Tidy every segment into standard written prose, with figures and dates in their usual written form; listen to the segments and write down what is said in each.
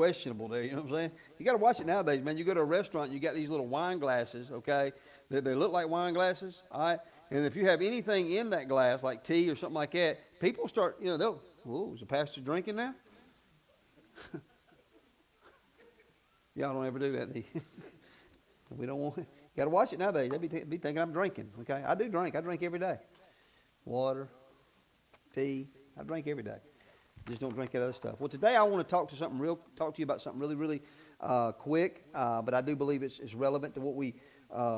questionable there, you know what I'm saying? You got to watch it nowadays, man. You go to a restaurant, you got these little wine glasses, okay? They look like wine glasses, all right? And if you have anything in that glass, like tea or something like that, people start, whoa, is the pastor drinking now? Y'all don't ever do that, do you? We don't want, you got to watch it nowadays. They be thinking I'm drinking, okay? I do drink. I drink every day. Water, tea, I drink every day. Just don't drink that other stuff. Well, today I want to talk to you about something really, really quick, but I do believe it's relevant to what we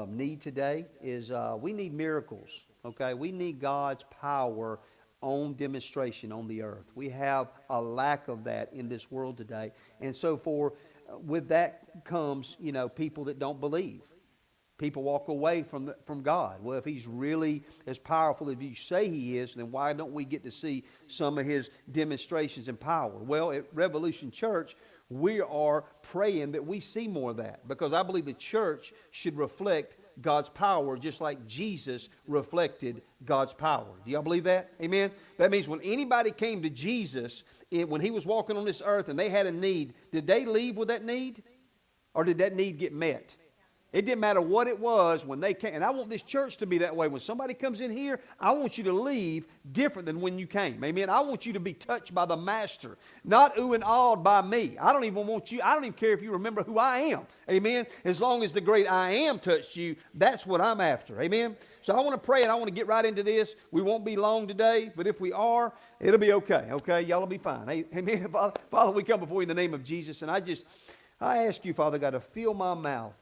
need today. We need miracles, okay? We need God's power on demonstration on the earth. We have a lack of that in this world today, and so with that comes, people that don't believe. People walk away from God. Well, if He's really as powerful as you say He is, then why don't we get to see some of His demonstrations and power? Well, at Revolution Church, we are praying that we see more of that, because I believe the church should reflect God's power just like Jesus reflected God's power. Do y'all believe that? Amen? That means when anybody came to Jesus, when He was walking on this earth and they had a need, did they leave with that need? Or did that need get met? It didn't matter what it was when they came. And I want this church to be that way. When somebody comes in here, I want you to leave different than when you came. Amen. I want you to be touched by the Master, not ooh and awed by me. I don't even care if you remember who I am. Amen. As long as the great I am touched you, that's what I'm after. Amen. So I want to pray and I want to get right into this. We won't be long today, but if we are, it'll be okay. Okay. Y'all will be fine. Amen. Father, we come before you in the name of Jesus, and I ask you, Father God, to fill my mouth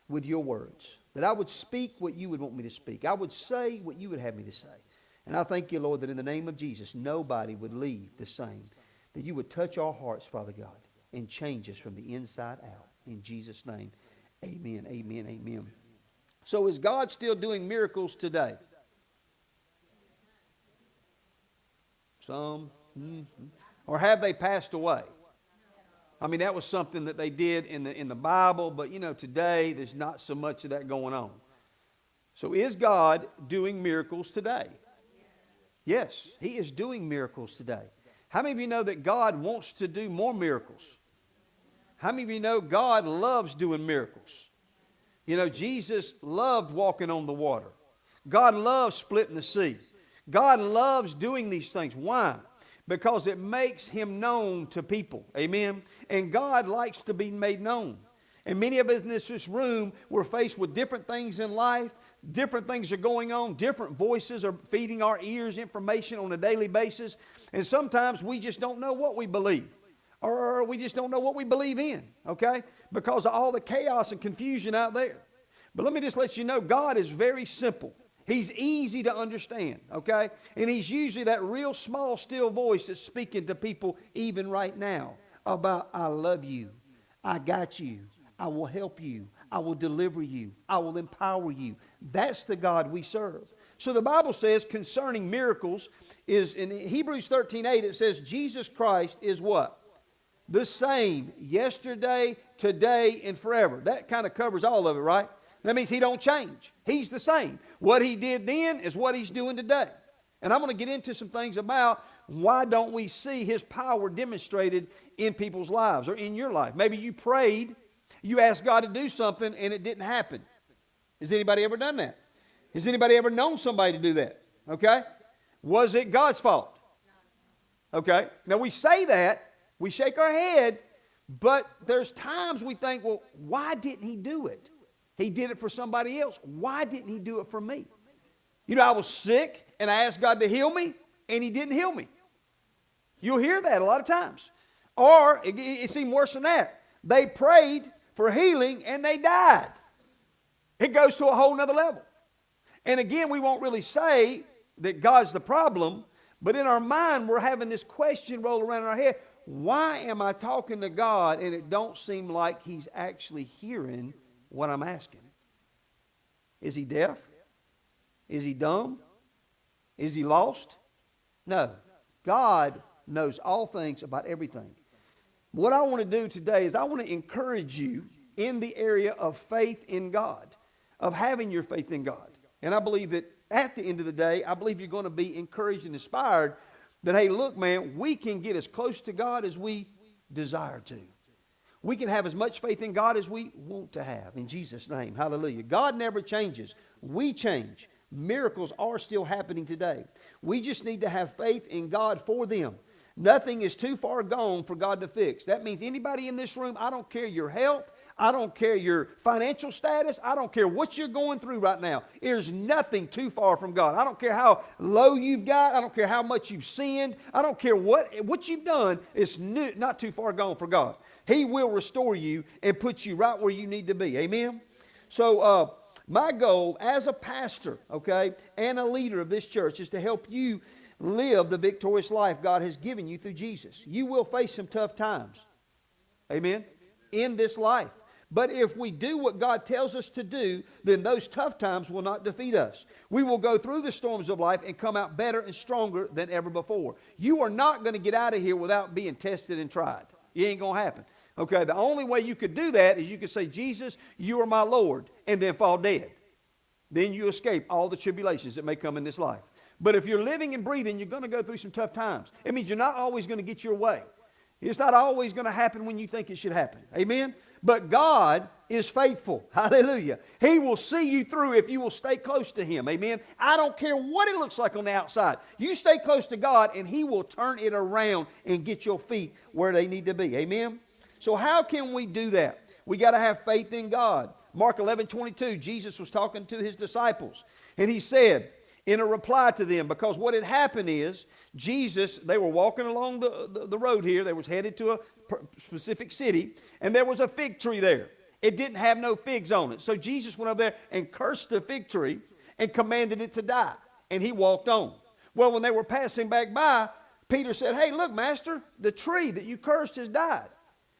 with your words, that I would speak what you would want me to speak. I would say what you would have me to say. And I thank you, Lord, that in the name of Jesus, nobody would leave the same, that you would touch our hearts, Father God, and change us from the inside out. In Jesus' name, amen, amen, amen. So is God still doing miracles today? Some. Or have they passed away? I mean, that was something that they did in the Bible, but today there's not so much of that going on. So is God doing miracles today? Yes, He is doing miracles today. How many of you know that God wants to do more miracles? How many of you know God loves doing miracles? Jesus loved walking on the water. God loves splitting the sea. God loves doing these things. Why? Because it makes Him known to people. Amen? And God likes to be made known. And many of us in this room, we're faced with different things in life. Different things are going on. Different voices are feeding our ears information on a daily basis. And sometimes we just don't know what we believe. Or we just don't know what we believe in. Okay? Because of all the chaos and confusion out there. But let me just let you know, God is very simple. He's easy to understand, okay? And He's usually that real small, still voice that's speaking to people even right now about, I love you, I got you, I will help you, I will deliver you, I will empower you. That's the God we serve. So the Bible says concerning miracles is in Hebrews 13:8, it says Jesus Christ is what? The same yesterday, today, and forever. That kind of covers all of it, right? That means He don't change. He's the same. What He did then is what He's doing today. And I'm going to get into some things about why don't we see His power demonstrated in people's lives or in your life. Maybe you prayed, you asked God to do something and it didn't happen. Has anybody ever done that? Has anybody ever known somebody to do that? Okay? Was it God's fault? Okay? Now we say that, we shake our head, but there's times we think, well, why didn't He do it? He did it for somebody else. Why didn't He do it for me? I was sick and I asked God to heal me and He didn't heal me. You'll hear that a lot of times. Or it's even worse than that. They prayed for healing and they died. It goes to a whole nother level. And again, we won't really say that God's the problem, but in our mind we're having this question roll around in our head. Why am I talking to God and it don't seem like He's actually hearing what I'm asking? Is He deaf? Is He dumb? Is He lost? No. God knows all things about everything. What I want to do today is I want to encourage you in the area of faith in God, of having your faith in God. And I believe that at the end of the day, I believe you're going to be encouraged and inspired that, hey, look, man, we can get as close to God as we desire to. We can have as much faith in God as we want to have. In Jesus' name, hallelujah. God never changes. We change. Miracles are still happening today. We just need to have faith in God for them. Nothing is too far gone for God to fix. That means anybody in this room, I don't care your health, I don't care your financial status, I don't care what you're going through right now. There's nothing too far from God. I don't care how low you've got, I don't care how much you've sinned, I don't care what you've done, it's not too far gone for God. He will restore you and put you right where you need to be. Amen? So, my goal as a pastor, okay, and a leader of this church is to help you live the victorious life God has given you through Jesus. You will face some tough times, amen, in this life. But if we do what God tells us to do, then those tough times will not defeat us. We will go through the storms of life and come out better and stronger than ever before. You are not going to get out of here without being tested and tried. It ain't going to happen. Okay, the only way you could do that is you could say, Jesus, you are my Lord, and then fall dead. Then you escape all the tribulations that may come in this life. But if you're living and breathing, you're going to go through some tough times. It means you're not always going to get your way. It's not always going to happen when you think it should happen. Amen? But God is faithful. Hallelujah. He will see you through if you will stay close to Him. Amen? I don't care what it looks like on the outside. You stay close to God and He will turn it around and get your feet where they need to be. Amen? So how can we do that? We got to have faith in God. Mark 11:22, Jesus was talking to His disciples. And He said, in a reply to them, because what had happened is, Jesus, they were walking along the road here. They was headed to a specific city. And there was a fig tree there. It didn't have no figs on it. So Jesus went over there and cursed the fig tree and commanded it to die. And He walked on. Well, when they were passing back by, Peter said, hey, look, Master, the tree that you cursed has died.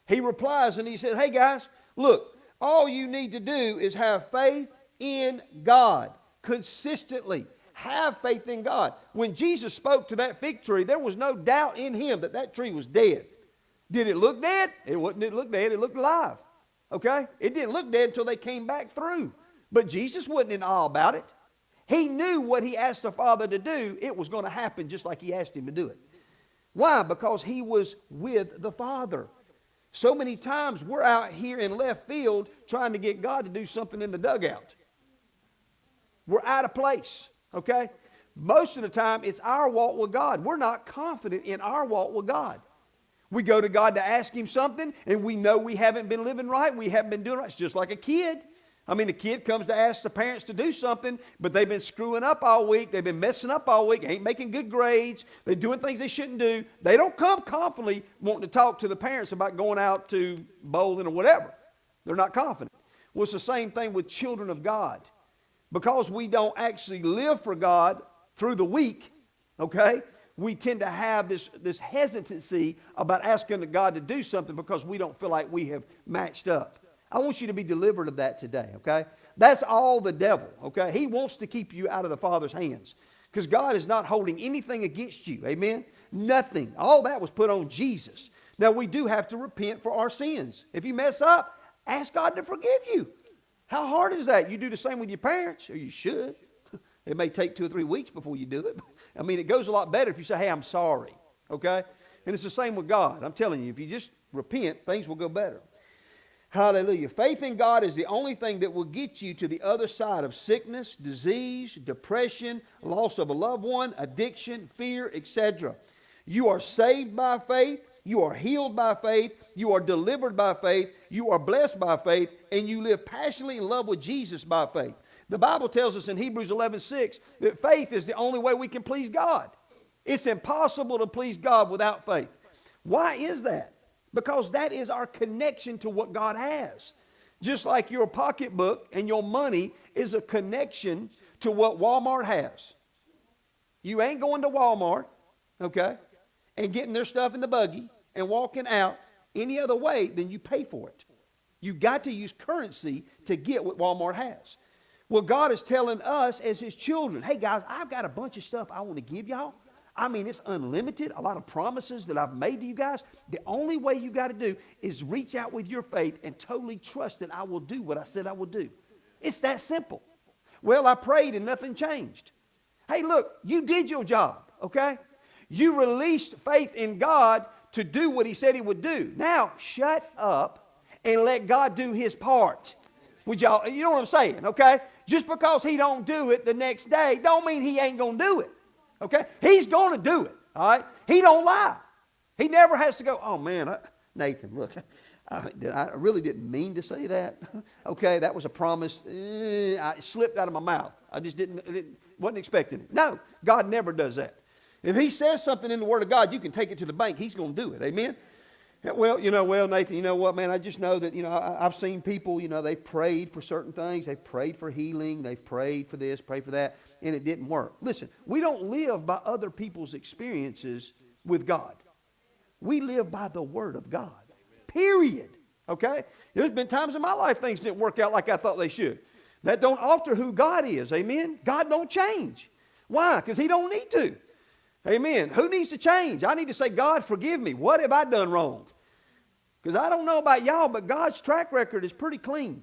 He replies and he says, hey guys, look, all you need to do is have faith in God consistently. Have faith in God. When Jesus spoke to that fig tree, there was no doubt in Him that that tree was dead. Did it look dead? It didn't look dead. It looked alive. Okay? It didn't look dead until they came back through. But Jesus wasn't in awe about it. He knew what He asked the Father to do, it was going to happen just like He asked Him to do it. Why? Because He was with the Father. So many times we're out here in left field trying to get God to do something in the dugout. We're out of place, okay? Most of the time it's our walk with God. We're not confident in our walk with God. We go to God to ask Him something and we know we haven't been living right. We haven't been doing right. It's just like a kid. I mean, the kid comes to ask the parents to do something, but they've been screwing up all week. They've been messing up all week. They ain't making good grades. They're doing things they shouldn't do. They don't come confidently wanting to talk to the parents about going out to bowling or whatever. They're not confident. Well, it's the same thing with children of God. Because we don't actually live for God through the week, okay, we tend to have this hesitancy about asking God to do something because we don't feel like we have matched up. I want you to be delivered of that today, okay? That's all the devil, okay? He wants to keep you out of the Father's hands because God is not holding anything against you, amen? Nothing. All that was put on Jesus. Now, we do have to repent for our sins. If you mess up, ask God to forgive you. How hard is that? You do the same with your parents, or you should. It may take 2 or 3 weeks before you do it. I mean, it goes a lot better if you say, hey, I'm sorry, okay? And it's the same with God. I'm telling you, if you just repent, things will go better. Hallelujah. Faith in God is the only thing that will get you to the other side of sickness, disease, depression, loss of a loved one, addiction, fear, etc. You are saved by faith. You are healed by faith. You are delivered by faith. You are blessed by faith. And you live passionately in love with Jesus by faith. The Bible tells us in Hebrews 11:6 that faith is the only way we can please God. It's impossible to please God without faith. Why is that? Because that is our connection to what God has. Just like your pocketbook and your money is a connection to what Walmart has. You ain't going to Walmart, okay, and getting their stuff in the buggy and walking out any other way than you pay for it. You got to use currency to get what Walmart has. Well, God is telling us as His children, hey guys, I've got a bunch of stuff I want to give y'all. I mean, it's unlimited, a lot of promises that I've made to you guys. The only way you got to do is reach out with your faith and totally trust that I will do what I said I will do. It's that simple. Well, I prayed and nothing changed. Hey, look, you did your job, okay? You released faith in God to do what He said He would do. Now, shut up and let God do his part. Would y'all, you know what I'm saying, okay? Just because he don't do it the next day don't mean he ain't going to do it, okay? He's going to do it, all right? He don't lie. He never has to go, oh, man, Nathan, look, I really didn't mean to say that. Okay, that was a promise. I slipped out of my mouth. I just wasn't expecting it. No, God never does that. If he says something in the Word of God, you can take it to the bank. He's going to do it. Amen? Well, Nathan, you know what, man? I just know that, I've seen people, they prayed for certain things. They prayed for healing. They prayed for this, prayed for that, and it didn't work. Listen, we don't live by other people's experiences with God. We live by the Word of God. Period. Okay? There's been times in my life things didn't work out like I thought they should. That don't alter who God is. Amen? God don't change. Why? Because he don't need to. Amen. Who needs to change? I need to say, God, forgive me. What have I done wrong? Because I don't know about y'all, but God's track record is pretty clean.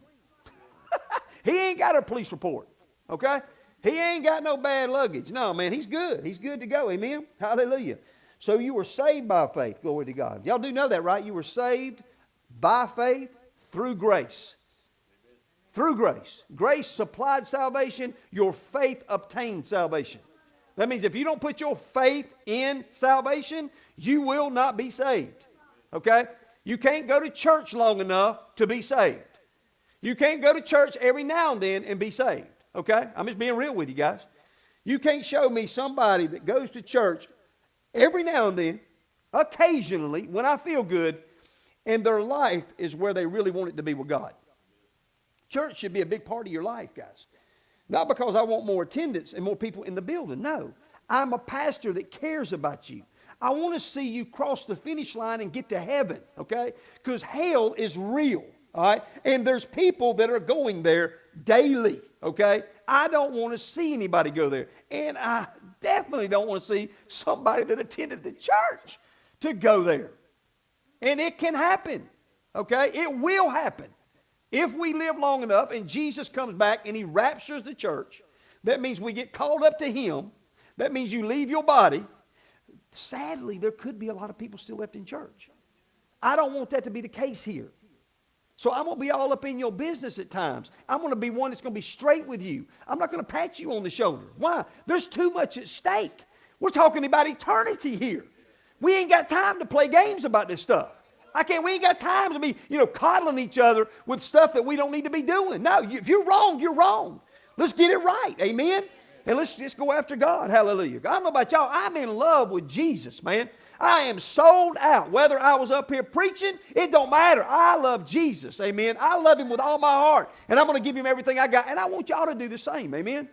He ain't got a police report. Okay? He ain't got no bad luggage. No, man, he's good. He's good to go. Amen? Hallelujah. So you were saved by faith. Glory to God. Y'all do know that, right? You were saved by faith through grace. Through grace. Grace supplied salvation. Your faith obtained salvation. That means if you don't put your faith in salvation, you will not be saved. Okay? You can't go to church long enough to be saved. You can't go to church every now and then and be saved. Okay? I'm just being real with you guys. You can't show me somebody that goes to church every now and then, occasionally, when I feel good, and their life is where they really want it to be with God. Church should be a big part of your life, guys. Not because I want more attendance and more people in the building. No. I'm a pastor that cares about you. I want to see you cross the finish line and get to heaven, okay? Because hell is real, all right? And there's people that are going there daily, okay? I don't want to see anybody go there. And I definitely don't want to see somebody that attended the church to go there. And it can happen, okay? It will happen. If we live long enough and Jesus comes back and he raptures the church, that means we get called up to him. That means you leave your body. Sadly, there could be a lot of people still left in church. I don't want that to be the case here. So I'm going to be all up in your business at times. I'm going to be one that's going to be straight with you. I'm not going to pat you on the shoulder. Why? There's too much at stake. We're talking about eternity here. We ain't got time to play games about this stuff. We ain't got time to be, coddling each other with stuff that we don't need to be doing. No, if you're wrong, you're wrong. Let's get it right. Amen? And let's just go after God. Hallelujah. I don't know about y'all. I'm in love with Jesus, man. I am sold out. Whether I was up here preaching, it don't matter. I love Jesus. Amen. I love him with all my heart. And I'm going to give him everything I got. And I want y'all to do the same. Amen.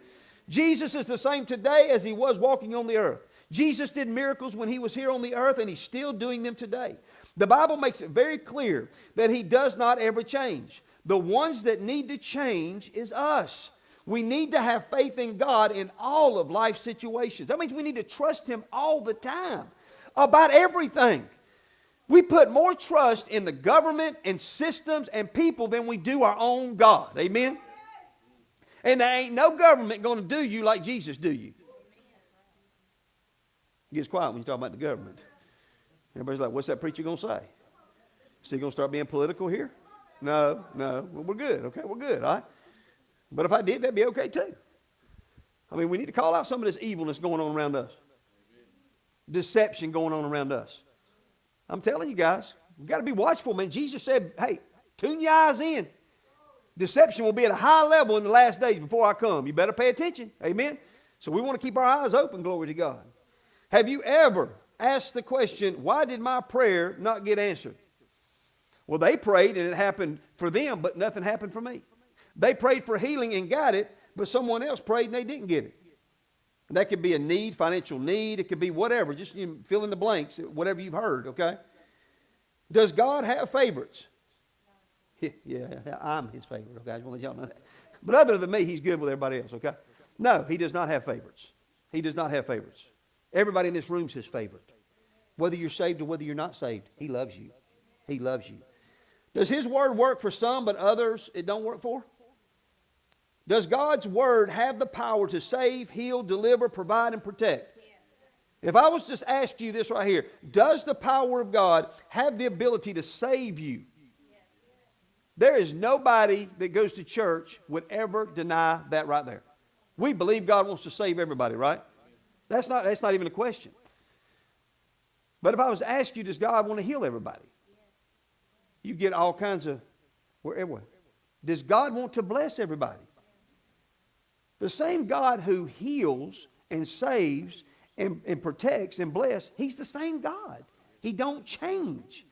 Jesus is the same today as he was walking on the earth. Jesus did miracles when he was here on the earth, and he's still doing them today. The Bible makes it very clear that he does not ever change. The ones that need to change is us. We need to have faith in God in all of life's situations. That means we need to trust him all the time about everything. We put more trust in the government and systems and people than we do our own God. Amen? And there ain't no government going to do you like Jesus do you. It gets quiet when you talk about the government. Everybody's like, what's that preacher going to say? Is he going to start being political here? No. Well, we're good. Okay, we're good, all right? But if I did, that'd be okay too. I mean, we need to call out some of this evilness going on around us. Deception going on around us. I'm telling you guys, we've got to be watchful, man. Jesus said, hey, tune your eyes in. Deception will be at a high level in the last days before I come. You better pay attention. Amen? So we want to keep our eyes open, glory to God. Have you ever asked the question, why did my prayer not get answered? Well, they prayed and it happened for them, but nothing happened for me. They prayed for healing and got it, but someone else prayed and they didn't get it. And that could be a need, financial need. It could be whatever. Just fill in the blanks, whatever you've heard, okay? Does God have favorites? Yeah, I'm his favorite, okay? I just want to let y'all know that. But other than me, he's good with everybody else, okay? No, he does not have favorites. He does not have favorites. Everybody in this room is his favorite. Whether you're saved or whether you're not saved, he loves you. He loves you. Does his word work for some, but others it don't work for? Does God's word have the power to save, heal, deliver, provide, and protect? If I was just ask you this right here, does the power of God have the ability to save you? There is nobody that goes to church would ever deny that right there. We believe God wants to save everybody, right? That's not even a question. But if I was to ask you, does God want to heal everybody? You get all kinds of, wherever. Does God want to bless everybody? The same God who heals and saves and protects and blesses, He's the same God. He don't change.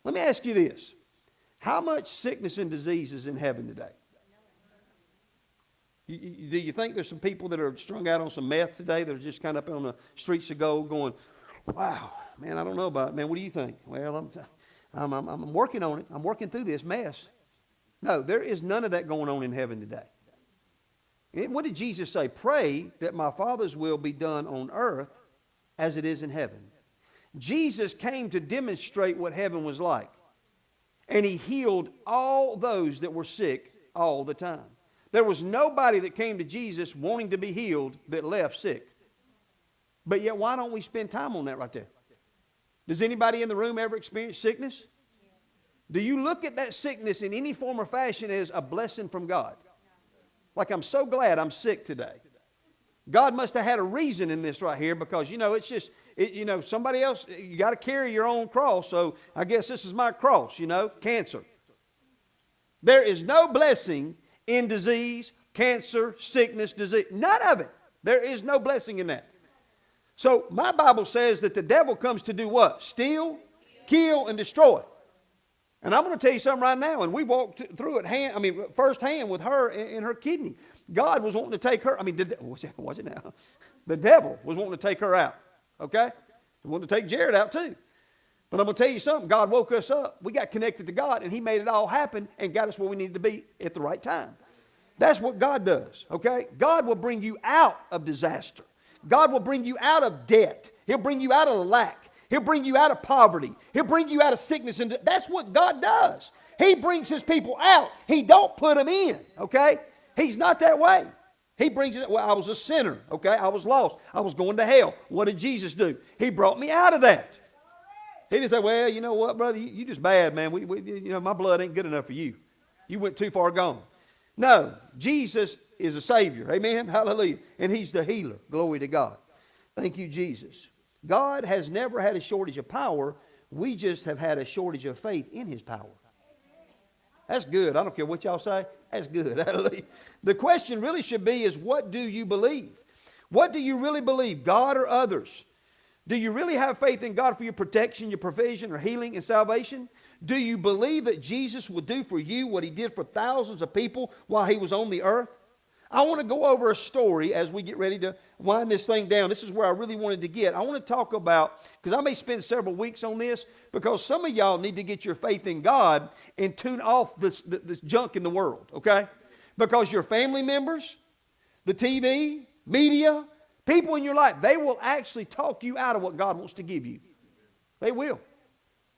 Let me ask you this. How much sickness and disease is in heaven today? Do you think there's some people that are strung out on some meth today that are just kind of up on the streets of gold going, wow, man, I don't know about it. Man, what do you think? Well, I'm working on it. I'm working through this mess. No, there is none of that going on in heaven today. And what did Jesus say? Pray that my Father's will be done on earth as it is in heaven. Jesus came to demonstrate what heaven was like. And He healed all those that were sick all the time. There was nobody that came to Jesus wanting to be healed that left sick. But yet, why don't we spend time on that right there? Does anybody in the room ever experience sickness? Do you look at that sickness in any form or fashion as a blessing from God? Like, I'm so glad I'm sick today. God must have had a reason in this right here because, it's just, somebody else, you got to carry your own cross. So I guess this is my cross, cancer. There is no blessing in disease, cancer, sickness, disease. None of it. There is no blessing in that. So my Bible says that the devil comes to do what? Steal, kill, and destroy. And I'm going to tell you something right now. And we walked through it firsthand with her and her kidney. God was wanting to take her. Watch it now. The devil was wanting to take her out. Okay? He wanted to take Jared out too. But I'm going to tell you something. God woke us up. We got connected to God, and He made it all happen and got us where we needed to be at the right time. That's what God does, okay? God will bring you out of disaster. God will bring you out of debt. He'll bring you out of lack. He'll bring you out of poverty. He'll bring you out of sickness. And that's what God does. He brings His people out. He don't put them in, okay? He's not that way. He brings it. Well, I was a sinner, okay? I was lost. I was going to hell. What did Jesus do? He brought me out of that. He didn't say, well, you know what, brother? You just bad, man. My blood ain't good enough for you. You went too far gone. No, Jesus is a Savior. Amen? Hallelujah. And He's the healer. Glory to God. Thank you, Jesus. God has never had a shortage of power. We just have had a shortage of faith in His power. That's good. I don't care what y'all say. That's good. Hallelujah. The question really should be is, what do you believe? What do you really believe, God or others? Do you really have faith in God for your protection, your provision, or healing and salvation? Do you believe that Jesus will do for you what He did for thousands of people while He was on the earth? I want to go over a story as we get ready to wind this thing down. This is where I really wanted to get. I want to talk about, because I may spend several weeks on this, because some of y'all need to get your faith in God and tune off this junk in the world, okay? Because your family members, the TV, media, people in your life, they will actually talk you out of what God wants to give you. They will.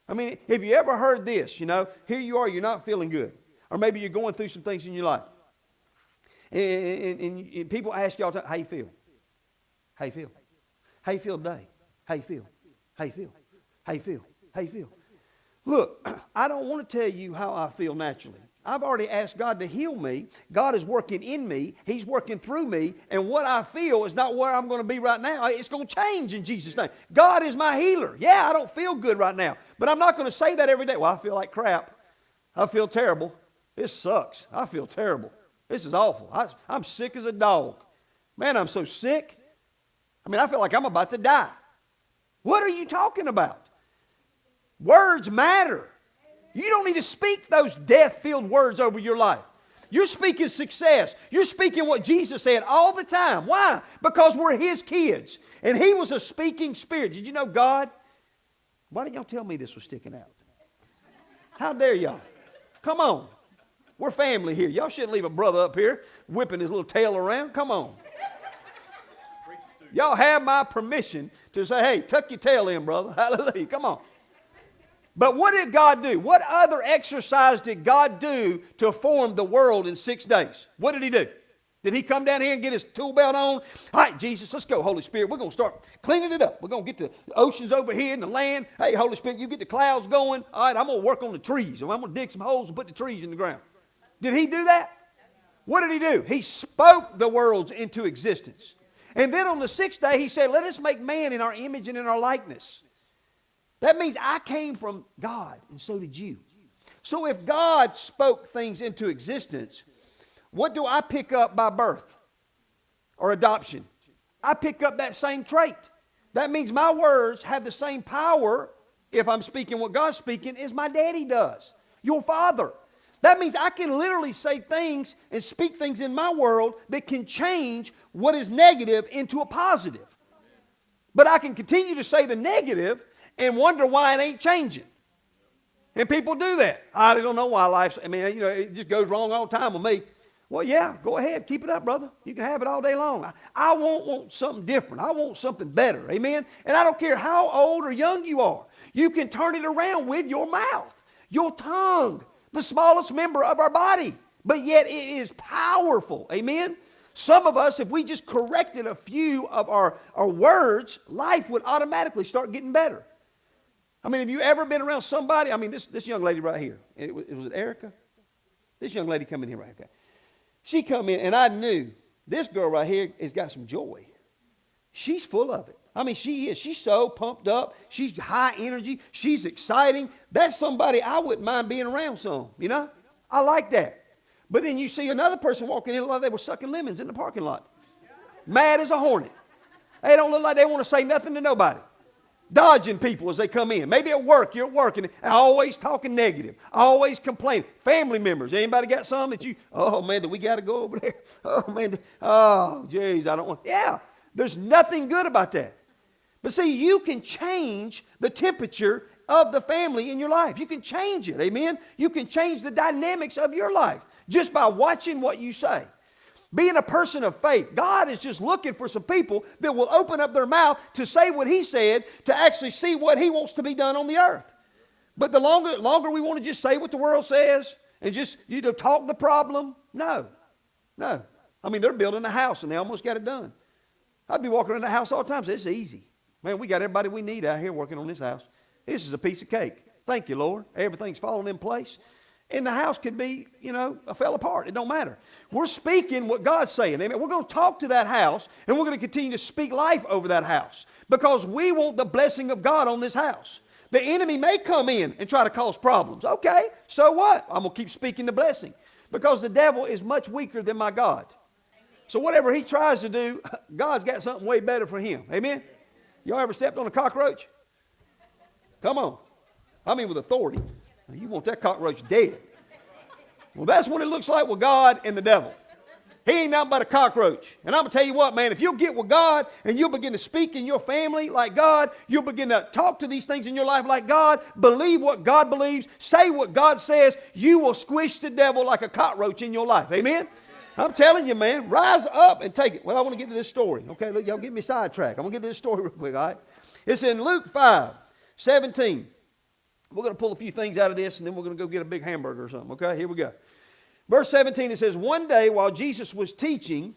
I mean, have you ever heard this, here you are, you're not feeling good. Or maybe you're going through some things in your life. And people ask you all the time, how you feel? How you feel? How you feel today? How you feel? How you feel? How you feel? How you feel? Look, I don't want to tell you how I feel naturally. I've already asked God to heal me. God is working in me. He's working through me. And what I feel is not where I'm going to be right now. It's going to change in Jesus' name. God is my healer. Yeah, I don't feel good right now. But I'm not going to say that every day. Well, I feel like crap. I feel terrible. This sucks. I feel terrible. This is awful. I'm sick as a dog. Man, I'm so sick. I feel like I'm about to die. What are you talking about? Words matter. You don't need to speak those death-filled words over your life. You're speaking success. You're speaking what Jesus said all the time. Why? Because we're His kids. And He was a speaking spirit. Did you know God? Why didn't y'all tell me this was sticking out? How dare y'all? Come on. We're family here. Y'all shouldn't leave a brother up here whipping his little tail around. Come on. Y'all have my permission to say, hey, tuck your tail in, brother. Hallelujah. Come on. But what did God do? What other exercise did God do to form the world in 6 days? What did He do? Did he come down here and get his tool belt on? All right, Jesus, let's go, Holy Spirit. We're going to start cleaning it up. We're going to get the oceans over here and the land. Hey, Holy Spirit, you get the clouds going. All right, I'm going to work on the trees. I'm going to dig some holes and put the trees in the ground. Did he do that? What did he do? He spoke the worlds into existence. And then on the sixth day, he said, let us make man in our image and in our likeness. That means I came from God, and so did you. So if God spoke things into existence, what do I pick up by birth or adoption? I pick up that same trait. That means my words have the same power, if I'm speaking what God's speaking, as my daddy does, your father. That means I can literally say things and speak things in my world that can change what is negative into a positive. But I can continue to say the negative and wonder why it ain't changing. And people do that. I don't know why life's, it just goes wrong all the time with me. Well, yeah, go ahead. Keep it up, brother. You can have it all day long. I want something different. I want something better. Amen? And I don't care how old or young you are. You can turn it around with your mouth, your tongue, the smallest member of our body. But yet it is powerful. Amen? Some of us, if we just corrected a few of our words, life would automatically start getting better. I mean, have you ever been around somebody? I mean, this young lady right here. Was it Erica? This young lady come in here right here. She come in, and I knew this girl right here has got some joy. She's full of it. I mean, she is. She's so pumped up. She's high energy. She's exciting. That's somebody I wouldn't mind being around some, you know? I like that. But then you see another person walking in like they were sucking lemons in the parking lot. Mad as a hornet. They don't look like they want to say nothing to nobody. Dodging people as they come in. Maybe at work, you're working, always talking negative, always complaining. Family members, anybody got some that you, oh man, do we got to go over there? Oh man, oh geez, I don't want, yeah. There's nothing good about that. But see, you can change the temperature of the family in your life. You can change it, amen? You can change the dynamics of your life just by watching what you say. Being a person of faith, God is just looking for some people that will open up their mouth to say what He said, to actually see what He wants to be done on the earth. But the longer we want to just say what the world says and just talk the problem, no. I mean, they're building a house and they almost got it done. I'd be walking around the house all the time. So it's easy. Man, we got everybody we need out here working on this house. This is a piece of cake. Thank you, Lord. Everything's falling in place. And the house could be, fell apart. It don't matter. We're speaking what God's saying. Amen. We're going to talk to that house, and we're going to continue to speak life over that house because we want the blessing of God on this house. The enemy may come in and try to cause problems. Okay, so what? I'm going to keep speaking the blessing because the devil is much weaker than my God. So whatever he tries to do, God's got something way better for him. Amen? Y'all ever stepped on a cockroach? Come on. I mean with authority. You want that cockroach dead. Well, that's what it looks like with God and the devil. He ain't nothing but a cockroach. And I'm going to tell you what, man, if you'll get with God and you'll begin to speak in your family like God, you'll begin to talk to these things in your life like God, believe what God believes, say what God says, you will squish the devil like a cockroach in your life. Amen? I'm telling you, man, rise up and take it. Well, I want to get to this story. Okay, look, y'all get me sidetracked. I'm going to get to this story real quick, all right? It's in Luke 5:17. We're going to pull a few things out of this, and then we're going to go get a big hamburger or something, okay? Here we go. Verse 17, it says, one day while Jesus was teaching,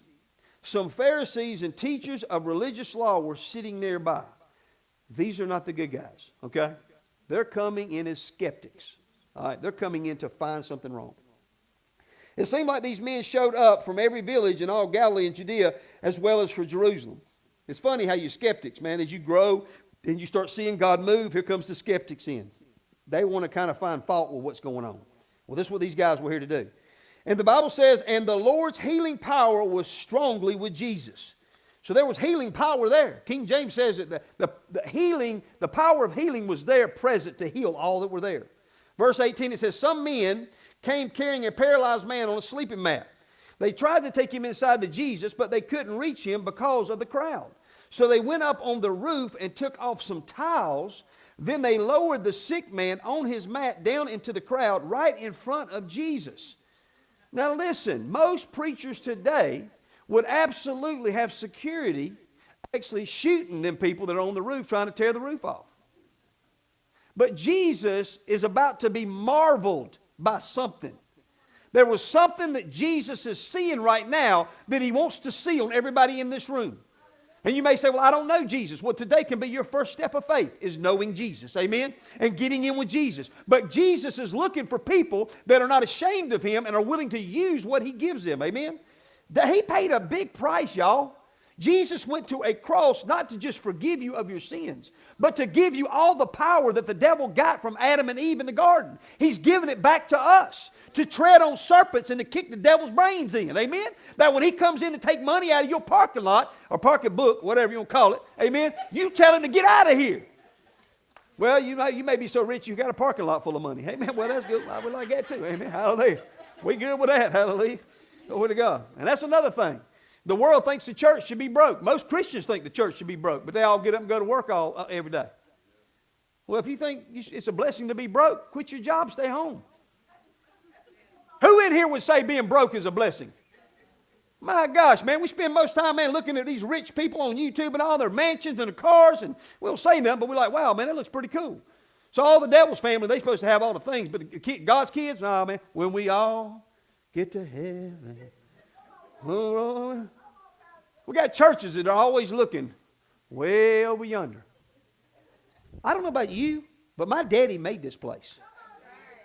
some Pharisees and teachers of religious law were sitting nearby. These are not the good guys, okay? They're coming in as skeptics, all right? They're coming in to find something wrong. It seemed like these men showed up from every village in all Galilee and Judea, as well as for Jerusalem. It's funny how you skeptics, man, as you grow and you start seeing God move, here comes the skeptics in. They want to kind of find fault with what's going on. Well, this is what these guys were here to do. And the Bible says, and the Lord's healing power was strongly with Jesus. So there was healing power there. King James says that the power of healing was there present to heal all that were there. Verse 18, it says, some men came carrying a paralyzed man on a sleeping mat. They tried to take him inside to Jesus, but they couldn't reach him because of the crowd. So they went up on the roof and took off some tiles. Then they lowered the sick man on his mat down into the crowd right in front of Jesus. Now listen, most preachers today would absolutely have security actually shooting them people that are on the roof trying to tear the roof off. But Jesus is about to be marveled by something. There was something that Jesus is seeing right now that he wants to see on everybody in this room. And you may say, well, I don't know Jesus. Well, today can be your first step of faith, is knowing Jesus. Amen? And getting in with Jesus. But Jesus is looking for people that are not ashamed of him and are willing to use what he gives them. Amen? He paid a big price, y'all. Jesus went to a cross not to just forgive you of your sins, but to give you all the power that the devil got from Adam and Eve in the garden. He's given it back to us to tread on serpents and to kick the devil's brains in. Amen? That when he comes in to take money out of your parking lot or parking book, whatever you want to call it, amen, you tell him to get out of here. Well, you may be so rich you got a parking lot full of money. Amen. Well, that's good. I would like that too. Amen. Hallelujah. We good with that. Hallelujah. Glory to God. And that's another thing. The world thinks the church should be broke. Most Christians think the church should be broke, but they all get up and go to work every day. Well, if you think it's a blessing to be broke, quit your job, stay home. Who in here would say being broke is a blessing? My gosh, man, we spend most time, man, looking at these rich people on YouTube and all their mansions and their cars, and we don't say nothing, but we're like, wow, man, that looks pretty cool. So all the devil's family, they're supposed to have all the things, but God's kids, nah, man, when we all get to heaven. We got churches that are always looking way over yonder. I don't know about you, but my daddy made this place.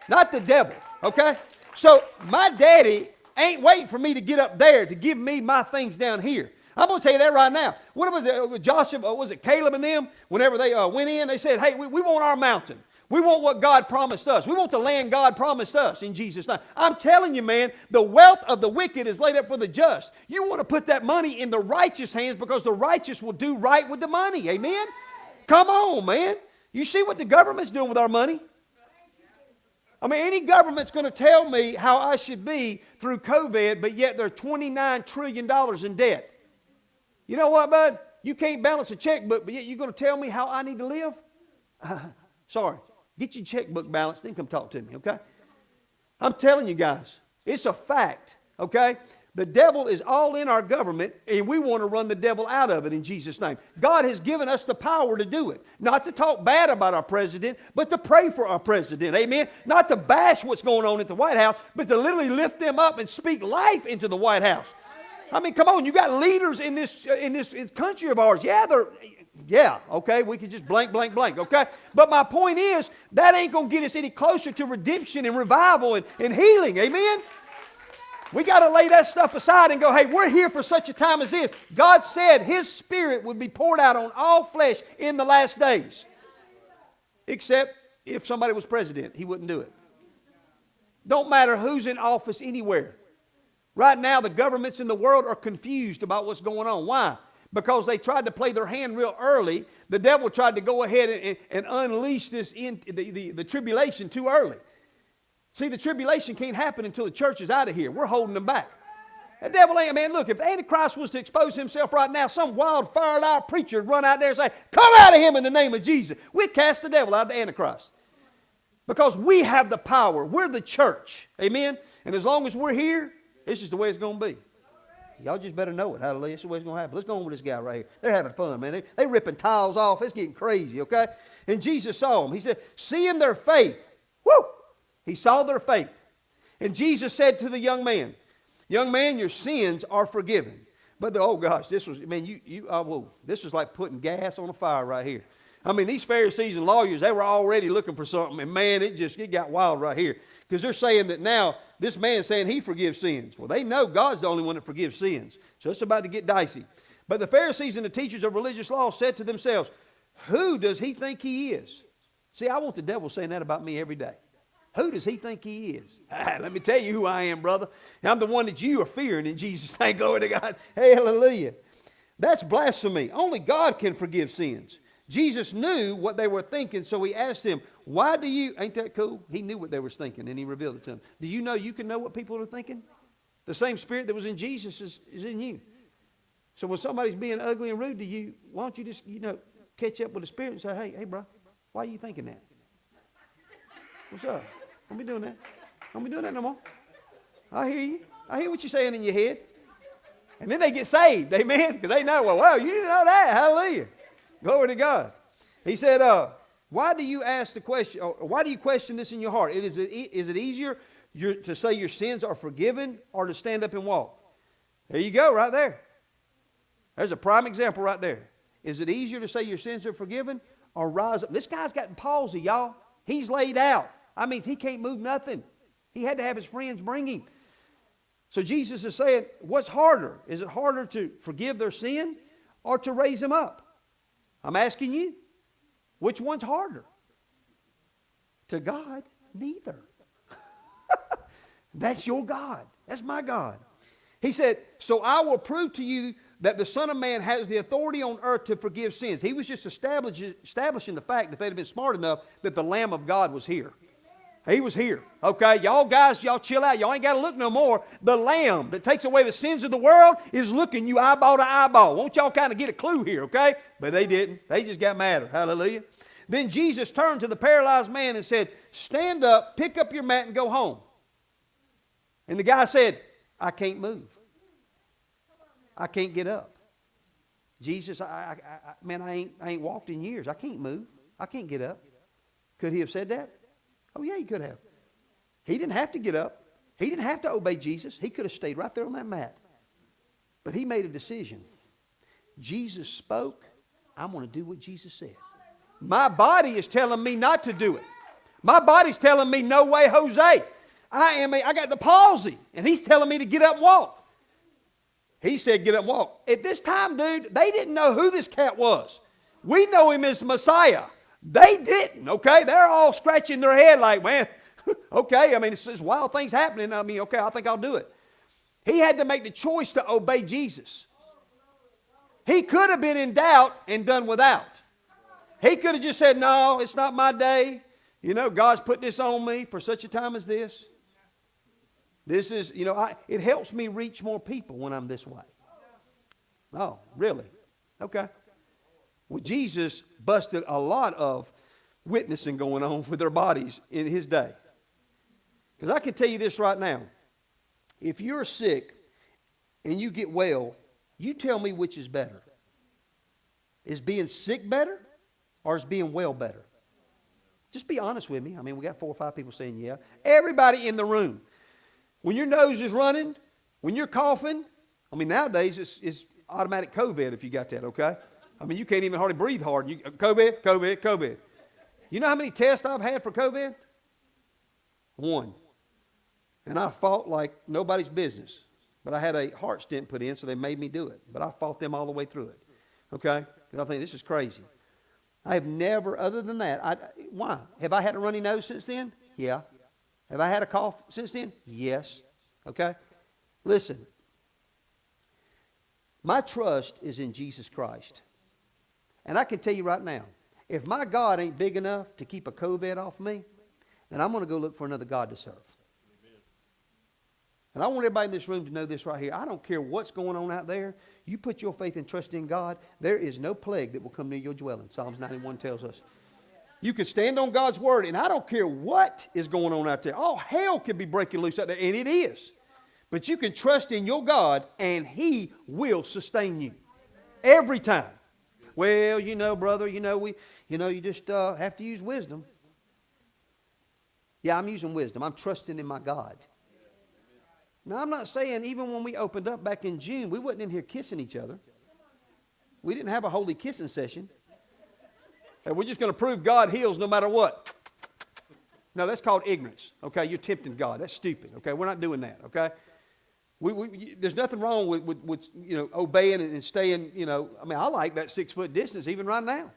Not the devil, okay? So my daddy ain't waiting for me to get up there to give me my things down here. I'm going to tell you that right now. What was it, Joshua, was it Caleb and them? Whenever they went in, they said, hey, we want our mountain. We want what God promised us. We want the land God promised us in Jesus' name. I'm telling you, man, the wealth of the wicked is laid up for the just. You want to put that money in the righteous hands because the righteous will do right with the money. Amen? Come on, man. You see what the government's doing with our money? I mean, any government's going to tell me how I should be through COVID, but yet they're $29 trillion in debt. You know what, bud? You can't balance a checkbook, but yet you're going to tell me how I need to live? Sorry. Get your checkbook balanced, then come talk to me, okay? I'm telling you guys, it's a fact, okay? The devil is all in our government, and we want to run the devil out of it in Jesus' name. God has given us the power to do it. Not to talk bad about our president, but to pray for our president, amen? Not to bash what's going on at the White House, but to literally lift them up and speak life into the White House. I mean, come on, you got leaders in this country of ours. Yeah, okay, we can just blank, okay? But my point is, that ain't going to get us any closer to redemption and revival and healing, amen? We got to lay that stuff aside and go, hey, we're here for such a time as this. God said His Spirit would be poured out on all flesh in the last days. Except if somebody was president, He wouldn't do it. Don't matter who's in office anywhere. Right now, the governments in the world are confused about what's going on. Why? Because they tried to play their hand real early. The devil tried to go ahead and unleash the tribulation too early. See, the tribulation can't happen until the church is out of here. We're holding them back. The devil ain't, man, look, if the Antichrist was to expose himself right now, some wild, fired-eyed preacher would run out there and say, come out of him in the name of Jesus. We'd cast the devil out of the Antichrist. Because we have the power. We're the church. Amen? And as long as we're here, this is the way it's going to be. Y'all just better know it. Hallelujah. This is the way it's going to happen. Let's go on with this guy right here. They're having fun, man. They're ripping tiles off. It's getting crazy, okay? And Jesus saw them. He said, seeing their faith. Woo! He saw their faith. And Jesus said to the young man, your sins are forgiven. But oh gosh, this was, I mean, this was like putting gas on a fire right here. I mean, these Pharisees and lawyers, they were already looking for something. And man, it got wild right here. Because they're saying that now, this man's saying he forgives sins. Well, they know God's the only one that forgives sins. So it's about to get dicey. But the Pharisees and the teachers of religious law said to themselves, who does he think he is? See, I want the devil saying that about me every day. Who does he think he is? Let me tell you who I am, brother. I'm the one that you are fearing in Jesus' name. Glory to God. Hallelujah. That's blasphemy. Only God can forgive sins. Jesus knew what they were thinking, so He asked them, why do you, ain't that cool? He knew what they were thinking, and He revealed it to them. Do you know you can know what people are thinking? The same Spirit that was in Jesus is in you. So when somebody's being ugly and rude to you, why don't you just, catch up with the Spirit and say, hey, bro, why are you thinking that? What's up? Don't be doing that. Don't be doing that no more. I hear you. I hear what you're saying in your head. And then they get saved, amen? Because they know, well, wow, you didn't know that. Hallelujah. Glory to God. He said, why do you ask the question, or why do you question this in your heart? Is it easier to say your sins are forgiven or to stand up and walk? There you go, right there. There's a prime example right there. Is it easier to say your sins are forgiven or rise up? This guy's got palsy, y'all. He's laid out. I mean, he can't move nothing. He had to have his friends bring him. So Jesus is saying, what's harder? Is it harder to forgive their sin or to raise them up? I'm asking you, which one's harder? To God, neither. That's your God. That's my God. He said, so I will prove to you that the Son of Man has the authority on earth to forgive sins. He was just establishing the fact that they'd have been smart enough that the Lamb of God was here. He was here. Okay, y'all guys, y'all chill out. Y'all ain't got to look no more. The Lamb that takes away the sins of the world is looking you eyeball to eyeball. Won't y'all kind of get a clue here, okay? But they didn't. They just got madder. Hallelujah. Then Jesus turned to the paralyzed man and said, stand up, pick up your mat, and go home. And the guy said, I can't move. I can't get up. Jesus, man, I ain't walked in years. I can't move. I can't get up. Could he have said that? Oh, yeah, he could have. He didn't have to get up. He didn't have to obey Jesus. He could have stayed right there on that mat. But he made a decision. Jesus spoke. I'm going to do what Jesus said. My body is telling me not to do it. My body's telling me, no way, Jose. I got the palsy. And he's telling me to get up and walk. He said, get up and walk. At this time, dude, they didn't know who this cat was. We know him as Messiah. They didn't, okay? They're all scratching their head like, man, okay, I mean, it's wild things happening. I mean, okay, I think I'll do it. He had to make the choice to obey Jesus. He could have been in doubt and done without. He could have just said, no, it's not my day. You know, God's put this on me for such a time as this. This is, you know, it helps me reach more people when I'm this way. Oh, really? Okay. Well, Jesus busted a lot of witnessing going on with their bodies in his day. Because I can tell you this right now. If you're sick and you get well, you tell me which is better. Is being sick better or is being well better? Just be honest with me. I mean, we got 4 or 5 people saying yeah. Everybody in the room. When your nose is running, when you're coughing, I mean, nowadays it's automatic COVID if you got that, okay? I mean, you can't even hardly breathe hard. COVID. You know how many tests I've had for COVID? 1. And I fought like nobody's business. But I had a heart stent put in, so they made me do it. But I fought them all the way through it. Okay? Because I think this is crazy. I have never, other than that, why? Have I had a runny nose since then? Yeah. Have I had a cough since then? Yes. Okay? Listen. My trust is in Jesus Christ. And I can tell you right now, if my God ain't big enough to keep a COVID off me, then I'm going to go look for another God to serve. And I want everybody in this room to know this right here. I don't care what's going on out there. You put your faith and trust in God, there is no plague that will come near your dwelling. Psalms 91 tells us. You can stand on God's word, and I don't care what is going on out there. All hell can be breaking loose out there, and it is. But you can trust in your God, and He will sustain you. Every time. Well, you know, brother, you just have to use wisdom. Yeah, I'm using wisdom. I'm trusting in my God. Now, I'm not saying even when we opened up back in June, we wasn't in here kissing each other. We didn't have a holy kissing session. And we're just going to prove God heals no matter what. No, that's called ignorance. Okay, you're tempting God. That's stupid. Okay, we're not doing that. Okay, there's nothing wrong with obeying and staying. I mean, I like that 6-foot distance even right now.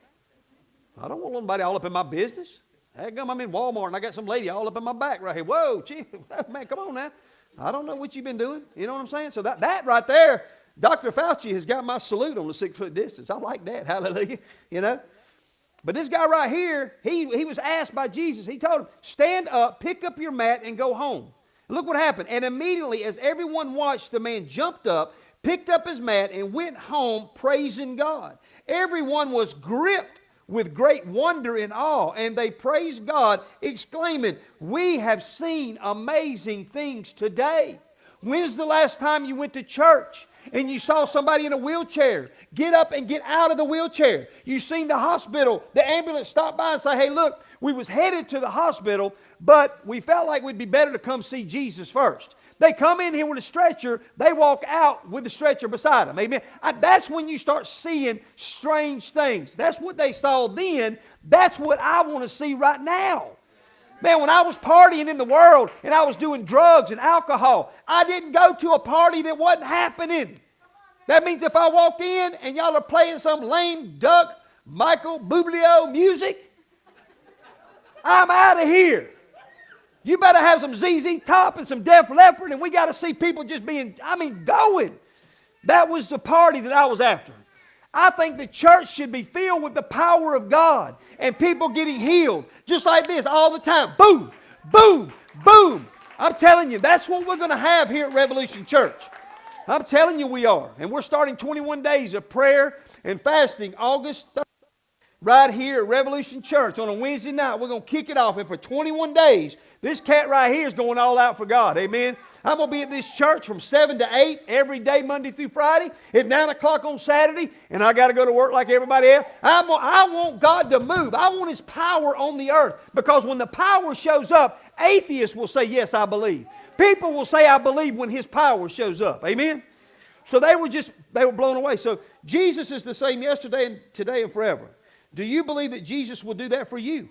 I don't want nobody all up in my business. Heckgum, I'm in Walmart and I got some lady all up in my back right here. Whoa, gee, man, come on now. I don't know what you've been doing. You know what I'm saying? So that right there, Dr. Fauci has got my salute on the 6-foot distance. I like that. Hallelujah. But this guy right here, he was asked by Jesus. He told him, stand up, pick up your mat, and go home. And look what happened. And immediately, as everyone watched, the man jumped up, picked up his mat, and went home praising God. Everyone was gripped with great wonder and awe, and they praised God, exclaiming, we have seen amazing things today. When's the last time you went to church And you saw somebody in a wheelchair get up and get out of the wheelchair. You seen the hospital, the ambulance stop by and say, hey, look, we was headed to the hospital, but we felt like we'd be better to come see Jesus first. They come in here with a stretcher. They walk out with the stretcher beside them. Amen. That's when you start seeing strange things. That's what they saw then. That's what I want to see right now. Man, when I was partying in the world and I was doing drugs and alcohol, I didn't go to a party that wasn't happening. That means if I walked in and y'all are playing some lame duck, Michael Bublé music, I'm out of here. You better have some ZZ Top and some Def Leppard, and we got to see people just being, going. That was the party that I was after. I think the church should be filled with the power of God and people getting healed just like this all the time. Boom, boom, boom. I'm telling you, that's what we're going to have here at Revolution Church. I'm telling you we are. And we're starting 21 days of prayer and fasting August 3rd right here at Revolution Church on a Wednesday night. We're going to kick it off. And for 21 days, this cat right here is going all out for God. Amen. I'm going to be at this church from 7 to 8 every day, Monday through Friday, at 9 o'clock on Saturday, and I got to go to work like everybody else. I want God to move. I want His power on the earth, because when the power shows up, atheists will say, yes, I believe. People will say, I believe, when His power shows up. Amen? So they were blown away. So Jesus is the same yesterday and today and forever. Do you believe that Jesus will do that for you?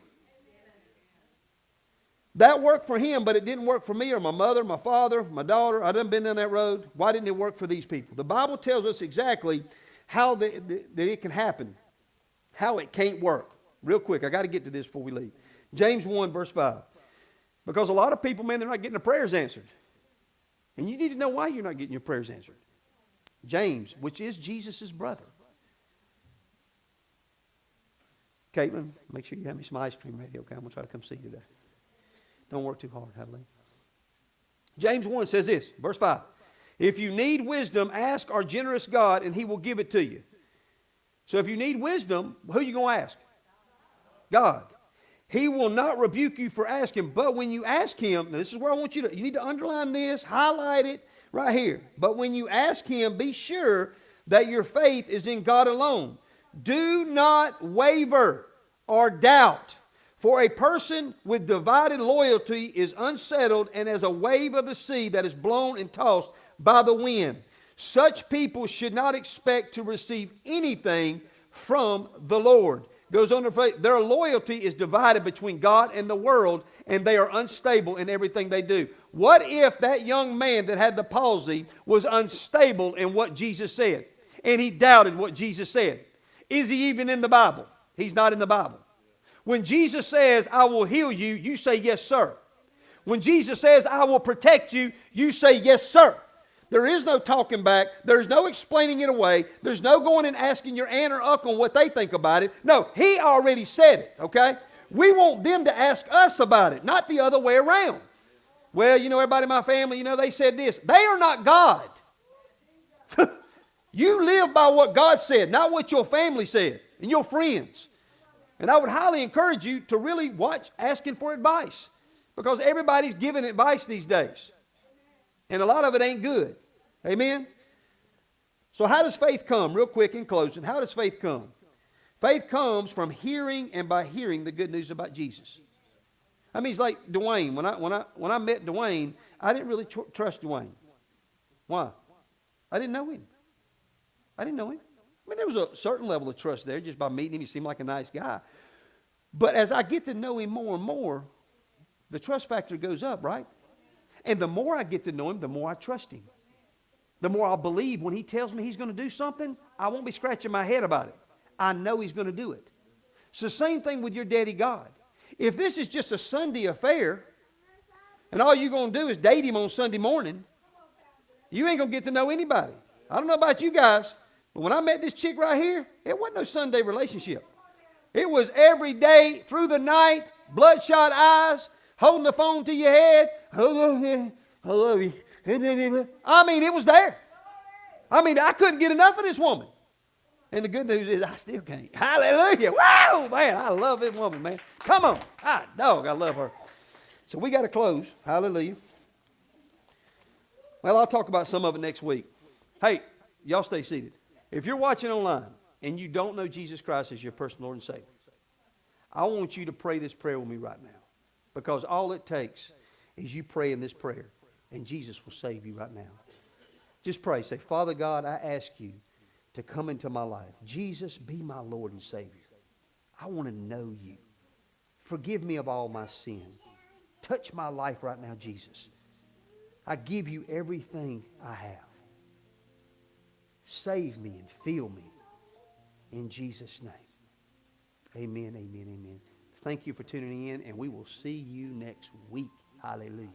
That worked for Him, but it didn't work for me or my mother, my father, my daughter. I done been down that road. Why didn't it work for these people? The Bible tells us exactly how that it can happen, how it can't work. Real quick, I got to get to this before we leave. James 1, verse 5. Because a lot of people, man, they're not getting their prayers answered. And you need to know why you're not getting your prayers answered. James, which is Jesus' brother. Caitlin, make sure you have me some ice cream ready, okay? I'm going to try to come see you today. Don't work too hard, hallelujah. James 1 says this, verse 5. If you need wisdom, ask our generous God, and He will give it to you. So if you need wisdom, who are you going to ask? God. He will not rebuke you for asking, but when you ask Him, now this is where I want you need to underline this, highlight it right here. But when you ask Him, be sure that your faith is in God alone. Do not waver or doubt. For a person with divided loyalty is unsettled and as a wave of the sea that is blown and tossed by the wind. Such people should not expect to receive anything from the Lord. Goes on to say, their loyalty is divided between God and the world, and they are unstable in everything they do. What if that young man that had the palsy was unstable in what Jesus said, and he doubted what Jesus said? Is he even in the Bible? He's not in the Bible. When Jesus says, I will heal you, you say, yes, sir. When Jesus says, I will protect you, you say, yes, sir. There is no talking back. There's no explaining it away. There's no going and asking your aunt or uncle what they think about it. No, He already said it, okay? We want them to ask us about it, not the other way around. Well, everybody in my family, they said this. They are not God. You live by what God said, not what your family said and your friends. And I would highly encourage you to really watch asking for advice, because everybody's giving advice these days. And a lot of it ain't good. Amen? So how does faith come? Real quick in closing, how does faith come? Faith comes from hearing, and by hearing the good news about Jesus. I mean, it's like Dwayne. When I met Dwayne, I didn't really trust Dwayne. Why? I didn't know him. I mean, there was a certain level of trust there just by meeting him. He seemed like a nice guy. But as I get to know him more and more, the trust factor goes up, right? And the more I get to know him, the more I trust him. The more I'll believe when he tells me he's going to do something, I won't be scratching my head about it. I know he's going to do it. It's the same thing with your daddy God. If this is just a Sunday affair, and all you're going to do is date him on Sunday morning, you ain't going to get to know anybody. I don't know about you guys, but when I met this chick right here, it wasn't no Sunday relationship. It was every day through the night, bloodshot eyes, holding the phone to your head. I love you. I mean, it was there. I mean, I couldn't get enough of this woman. And the good news is I still can't. Hallelujah. Wow, man, I love this woman, man. Come on. I love her. So we got to close. Hallelujah. Well, I'll talk about some of it next week. Hey, Y'all stay seated. If you're watching online and you don't know Jesus Christ as your personal Lord and Savior, I want you to pray this prayer with me right now. Because all it takes is you praying this prayer, and Jesus will save you right now. Just pray. Say, Father God, I ask you to come into my life. Jesus, be my Lord and Savior. I want to know you. Forgive me of all my sins. Touch my life right now, Jesus. I give you everything I have. Save me and fill me. In Jesus' name. Amen, amen, amen. Thank you for tuning in, and we will see you next week. Hallelujah.